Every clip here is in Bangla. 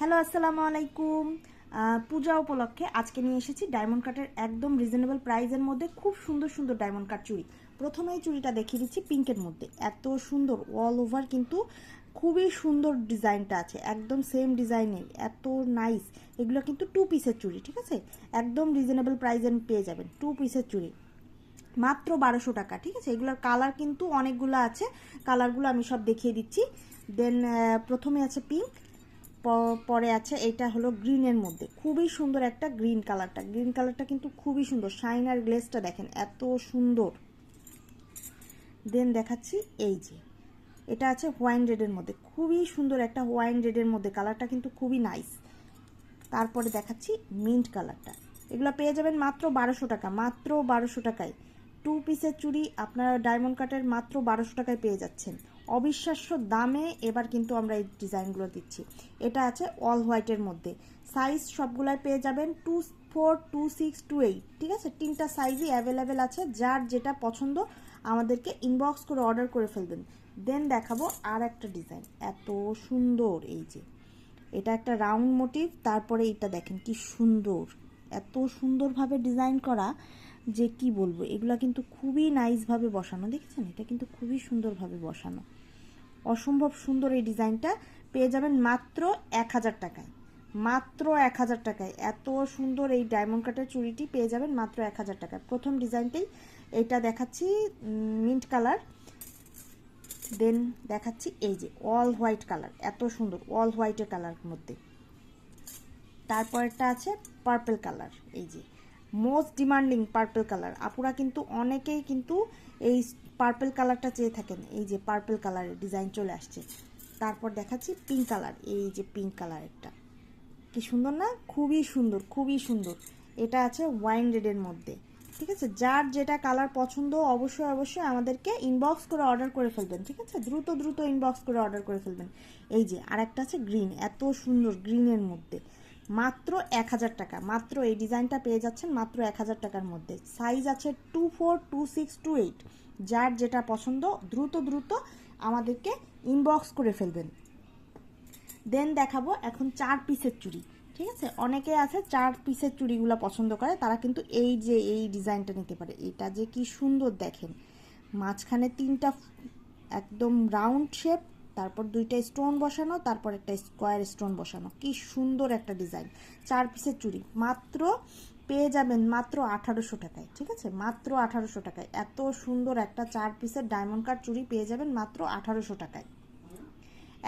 হ্যালো, আসসালামু আলাইকুম। পূজা উপলক্ষে আজকে নিয়ে এসেছি ডায়মন্ড কাটের একদম রিজনেবল প্রাইসের মধ্যে খুব সুন্দর সুন্দর ডায়মন্ড কাট চুড়ি। প্রথমেই চুড়িটা দেখিয়ে দিচ্ছি পিঙ্কের মধ্যে, এত সুন্দর অল ওভার, কিন্তু খুবই সুন্দর ডিজাইনটা আছে, একদম সেম ডিজাইনের, এত নাইস। এগুলো কিন্তু 2 পিসের চুড়ি, ঠিক আছে, একদম রিজনেবল প্রাইসে পেয়ে যাবেন 2 পিসের চুড়ি মাত্র 1200 টাকা, ঠিক আছে। এগুলোর কালার কিন্তু অনেকগুলো আছে, কালারগুলো আমি সব দেখিয়ে দিচ্ছি। দেন প্রথমে আছে পিঙ্ক, পরে আছে এটা হলো গ্রিনের মধ্যে, খুবই সুন্দর একটা গ্রিন কালারটা কিন্তু খুবই সুন্দর, শাইন আর গ্লেজটা দেখেন এত সুন্দর। দেন দেখাচ্ছি এই যে এটা আছে হোয়াইন রেডের মধ্যে, খুবই সুন্দর একটা হোয়াইন রেডের মধ্যে, কালারটা কিন্তু খুবই নাইস। তারপরে দেখাচ্ছি মিন্ট কালারটা, এগুলো পেয়ে যাবেন মাত্র 1200 টাকা, মাত্র 1200 টাকায় 2 পিসের চুড়ি আপনারা ডায়মন্ড কাটের মাত্র 1200 টাকায় পেয়ে যাচ্ছেন, অবিশ্বাস্য দামে। এবার কিন্তু আমরা এই ডিজাইনগুলো দিচ্ছি। এটা আছে অল হোয়াইটের মধ্যে, সাইজ সবগুলাই পেয়ে যাবেন 24, 26, 28, ঠিক আছে, 3টা সাইজই অ্যাভেলেবেল আছে, যার যেটা পছন্দ আমাদেরকে ইনবক্স করে অর্ডার করে ফেলবেন। দেন দেখাবো আর একটা ডিজাইন, এত সুন্দর, এই যে এটা একটা রাউন্ড মোটিভ, তারপরে এটা দেখেন কি সুন্দর, এত সুন্দরভাবে ডিজাইন করা যে কি বলবো, এগুলা কিন্তু খুবই নাইসভাবে বসানো, দেখেছেন, এটা কিন্তু খুবই সুন্দরভাবে বসানো, অসম্ভব সুন্দর। এই ডিজাইনটা পেয়ে যাবেন মাত্র 1000 টাকায়, মাত্র 1000 টাকায় এত সুন্দর এই ডায়মন্ড কাটের চুড়িটি পেয়ে যাবেন মাত্র 1000 টাকায়। প্রথম ডিজাইনটাই এটা দেখাচ্ছি, মিন্ট কালার। দেন দেখাচ্ছি এই যে অল হোয়াইট কালার, এত সুন্দর অল হোয়াইটের কালার মধ্যে। তারপরটা আছে পার্পল কালার, এই যে মোস্ট ডিমান্ডিং পার্পল কালার, আপুরা কিন্তু অনেকেই কিন্তু এই পার্পল কালারটা চেয়ে থাকেন, এই যে পার্পল কালারের ডিজাইন চলে আসছে। তারপর দেখাচ্ছি পিঙ্ক কালার, এই যে পিঙ্ক কালারেরটা কি সুন্দর না, খুবই সুন্দর খুবই সুন্দর। এটা আছে ওয়াইন রেডের মধ্যে, ঠিক আছে, যার যেটা কালার পছন্দ অবশ্যই অবশ্যই আমাদেরকে ইনবক্স করে অর্ডার করে ফেলবেন, ঠিক আছে, দ্রুত দ্রুত ইনবক্স করে অর্ডার করে ফেলবেন। এই যে আরেকটা আছে গ্রিন, এত সুন্দর গ্রিনের মধ্যে, মাত্র 1000 টাকা, মাত্র এই ডিজাইনটা পেয়ে যাচ্ছেন মাত্র 1000 টাকার মধ্যে। সাইজ আছে 24, 26, 28, যার যেটা পছন্দ দ্রুত দ্রুত আমাদেরকে ইনবক্স করে ফেলবেন। দেন দেখাবো এখন 4 পিসের চুড়ি, ঠিক আছে, অনেকে আছে 4 পিসের চুড়িগুলো পছন্দ করে, তারা কিন্তু এই যে এই ডিজাইনটা নিতে পারে। এটা যে কি সুন্দর দেখেন, মাঝখানে 3টা একদম রাউন্ড শেপ, তারপর 2টা স্টোন বসানো, তারপর একটা স্কোয়ার স্টোন বসানো, কি সুন্দর একটা ডিজাইন। 4 পিসের চুড়ি মাত্র পেয়ে যাবেন মাত্র 1800 টাকায়, ঠিক আছে, মাত্র 1800 টাকায় এত সুন্দর একটা 4 পিসের ডায়মন্ড কাট চুড়ি পেয়ে যাবেন মাত্র 1800 টাকায়,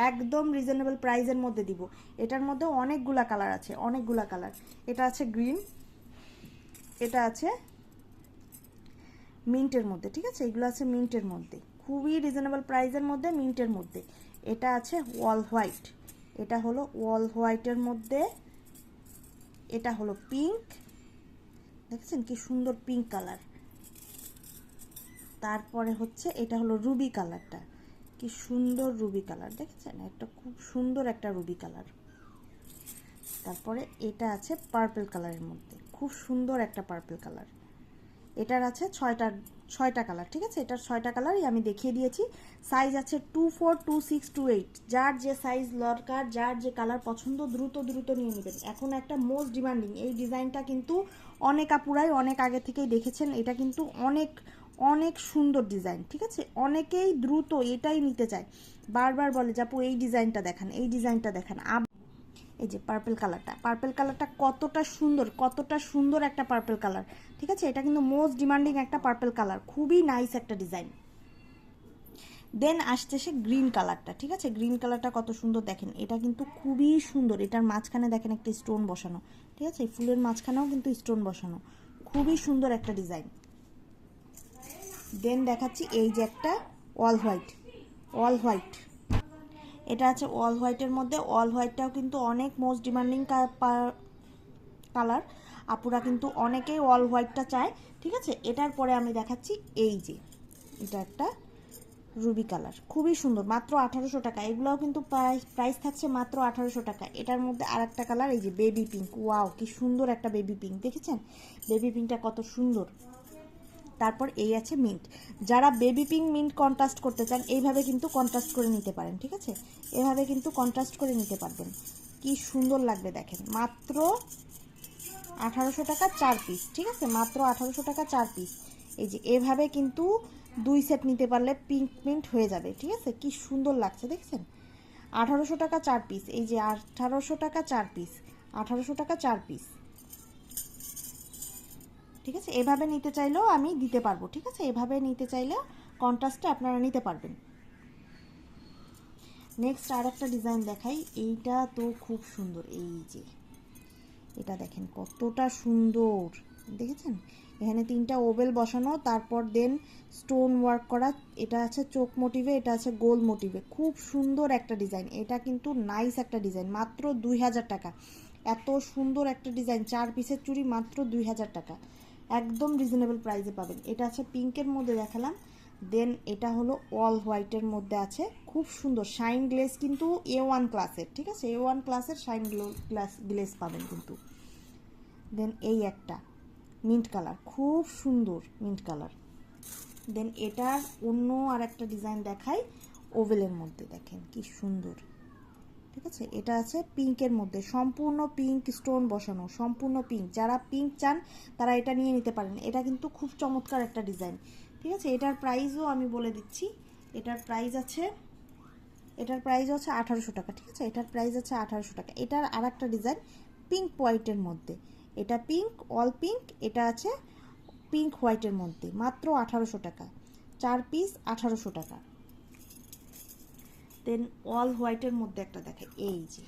একদম রিজনেবল প্রাইসের মধ্যে দিব। এটার মধ্যে অনেকগুলা কালার আছে, অনেকগুলা কালার। এটা আছে গ্রিন, এটা আছে মিন্টের মধ্যে, ঠিক আছে, এগুলো আছে মিন্টের মধ্যে, খুবই রিজনেবল প্রাইসের মধ্যে, মিন্টের মধ্যে। এটা আছে ওয়াল হোয়াইট, এটা হলো ওয়াল হোয়াইটের মধ্যে, এটা হলো পিঙ্ক, দেখছেন কি সুন্দর পিঙ্ক কালার। তারপরে হচ্ছে এটা হলো রুবি কালারটা, কি সুন্দর রুবি কালার, দেখছেন, একটা খুব সুন্দর একটা রুবি কালার। তারপরে এটা আছে পার্পল কালারের মধ্যে, খুব সুন্দর একটা পার্পল কালার। এটার আছে ছয়টা কালার, ঠিক আছে, এটার 6টা কালারই আমি দেখিয়ে দিয়েছি। সাইজ আছে 24, 26, 28, যার যে সাইজ দরকার, যার যে কালার পছন্দ দ্রুত দ্রুত নিয়ে নেবেন। এখন একটা মোস্ট ডিমান্ডিং এই ডিজাইনটা কিন্তু অনেক আপুরাই অনেক আগে থেকেই দেখেছেন, এটা কিন্তু অনেক অনেক সুন্দর ডিজাইন, ঠিক আছে, অনেকেই দ্রুত এটাই নিতে চায়, বারবার বলে যে আপু এই ডিজাইনটা দেখান, এই ডিজাইনটা দেখান। এই যে পার্পল কালারটা কতটা সুন্দর, কতটা সুন্দর একটা পার্পল কালার, ঠিক আছে, এটা কিন্তু মোস্ট ডিমান্ডিং একটা পার্পল কালার, খুবই নাইস একটা ডিজাইন। দেন আসতেছে গ্রিন কালারটা, ঠিক আছে, গ্রিন কালারটা কত সুন্দর দেখেন, এটা কিন্তু খুবই সুন্দর, এটার মাঝখানে দেখেন একটা স্টোন বসানো, ঠিক আছে, ফুলের মাঝখানেও কিন্তু স্টোন বসানো, খুবই সুন্দর একটা ডিজাইন। দেন দেখাচ্ছি এই যে একটা অল হোয়াইট, অল হোয়াইট, এটা আছে অল হোয়াইটের মধ্যে, অল হোয়াইটটাও কিন্তু অনেক মোস্ট ডিমান্ডিং কালার, আপুরা কিন্তু অনেকেই অল হোয়াইটটা চায়, ঠিক আছে। এটার পরে আমি দেখাচ্ছি এই যে এটা একটা রুবি কালার, খুবই সুন্দর, মাত্র 1800 টাকা, এগুলোও কিন্তু প্রাইস থাকছে মাত্র 1800 টাকা। এটার মধ্যে আর একটা কালার, এই যে বেবি পিঙ্ক, ওয়াও কি সুন্দর একটা বেবি পিঙ্ক, দেখেছেন বেবি পিঙ্কটা কত সুন্দর। তারপর এই আছে মিন্ট, যারা বেবি পিঙ্ক মিন্ট কন্ট্রাস্ট করতে চান এইভাবে কিন্তু কন্ট্রাস্ট করে নিতে পারেন, ঠিক আছে, এভাবে কিন্তু কন্ট্রাস্ট করে নিতে পারবেন। কি সুন্দর লাগবে দেখেন, মাত্র 1800 টাকা 4 পিস। ঠিক আছে, মাত্র 1800 টাকা 4 পিস। এই যে এভাবে কিন্তু 2 সেট নিতে পারলে পিঙ্ক প্রিন্ট হয়ে যাবে। ঠিক আছে, কি সুন্দর লাগছে দেখছেন। 1800 টাকা 4 পিস, এই যে 1800 টাকা 4 পিস, 1800 টাকা 4 পিস। ঠিক আছে, এভাবে নিতে চাইলেও আমি দিতে পারবো। ঠিক আছে, এভাবে নিতে চাইলে কন্ট্রাস্টে আপনারা নিতে পারবেন। নেক্সট আর একটা ডিজাইন দেখাই, এইটা তো খুব সুন্দর। এই যে এটা দেখেন কতটা সুন্দর, দেখেছেন এখানে 3টা ওভেল বসানো, তারপর দেন স্টোন ওয়ার্ক করা। এটা আছে চোখ মোটিভে, এটা আছে গোল মোটিভে, খুব সুন্দর একটা ডিজাইন। এটা কিন্তু নাইস একটা ডিজাইন, মাত্র 2000 টাকা। এত সুন্দর একটা ডিজাইন, 4 পিসের চুড়ি মাত্র 2000 টাকা, একদম রিজনেবল প্রাইসে পাবেন। এটা আছে পিঙ্কের মধ্যে দেখালাম, দেন এটা হলো অল হোয়াইটের মধ্যে আছে, খুব সুন্দর শাইন গ্লেজ, কিন্তু A1 ক্লাসের। ঠিক আছে, A1 ক্লাসের শাইন গ্লেজ পাবেন কিন্তু। দেন এই একটা মিন্ট কালার, খুব সুন্দর মিন্ট কালার। দেন এটার অন্য আর একটা ডিজাইন দেখাই, ওভেলের মধ্যে দেখেন কি সুন্দর। ঠিক আছে, এটা আছে পিঙ্কের মধ্যে, সম্পূর্ণ পিঙ্ক স্টোন বসানো, সম্পূর্ণ পিঙ্ক। যারা পিঙ্ক চান তারা এটা নিয়ে নিতে পারেন। এটা কিন্তু খুব চমৎকার একটা ডিজাইন। ঠিক আছে, এটার প্রাইসও আমি বলে দিচ্ছি। এটার প্রাইস আছে 1800 টাকা। ঠিক আছে, এটার প্রাইস আছে 1800 টাকা। এটার আর একটা ডিজাইন পিঙ্ক হোয়াইটের মধ্যে, এটা পিঙ্ক অল পিঙ্ক, এটা আছে পিঙ্ক হোয়াইটের মধ্যে, মাত্র 1800 টাকা 4 পিস, 1800 টাকা। দেন অল হোয়াইটের মধ্যে একটা দেখে, এই যে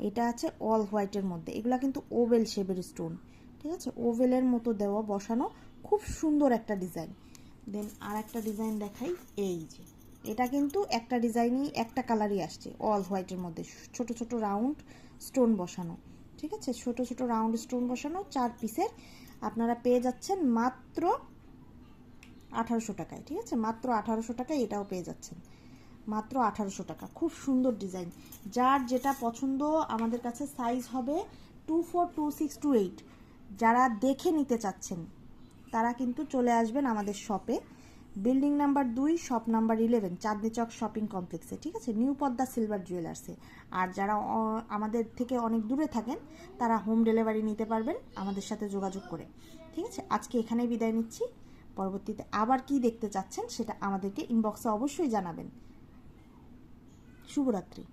এটা আছে অল হোয়াইটের মধ্যে, এগুলা কিন্তু ওভেল শেপের স্টোন। ঠিক আছে, ওভেলের মতো দেওয়া বসানো, খুব সুন্দর একটা ডিজাইন। দেন আর একটা ডিজাইন দেখাই, এই যে এটা কিন্তু একটা ডিজাইনই একটা কালারই আসছে, অল হোয়াইটের মধ্যে ছোট ছোট রাউন্ড স্টোন বসানো। ঠিক আছে, ছোট ছোট রাউন্ড স্টোন বসানো, 4 পিসের আপনারা পেয়ে যাচ্ছেন মাত্র 1800 টাকায়। ঠিক আছে, মাত্র 1800 টাকায় এটাও পেয়ে যাচ্ছেন, মাত্র 1800 টাকা। খুব সুন্দর ডিজাইন, যার যেটা পছন্দ আমাদের কাছে সাইজ হবে 24, 26, 28। যারা দেখে নিতে চাচ্ছেন তারা কিন্তু চলে আসবেন আমাদের শপে, building number 2, shop number 11, Chandni Chowk shopping কমপ্লেক্সে। ঠিক আছে, নিউ পদ্মা সিলভার জুয়েলার্সে। আর যারা আমাদের থেকে অনেক দূরে থাকেন তারা হোম ডেলিভারি নিতে পারবেন আমাদের সাথে যোগাযোগ করে। ঠিক আছে, আজকে এখানেই বিদায় নিচ্ছি। পরবর্তীতে আবার কি দেখতে চাচ্ছেন সেটা আমাদেরকে ইনবক্সে অবশ্যই জানাবেন। শুভরাত্রি।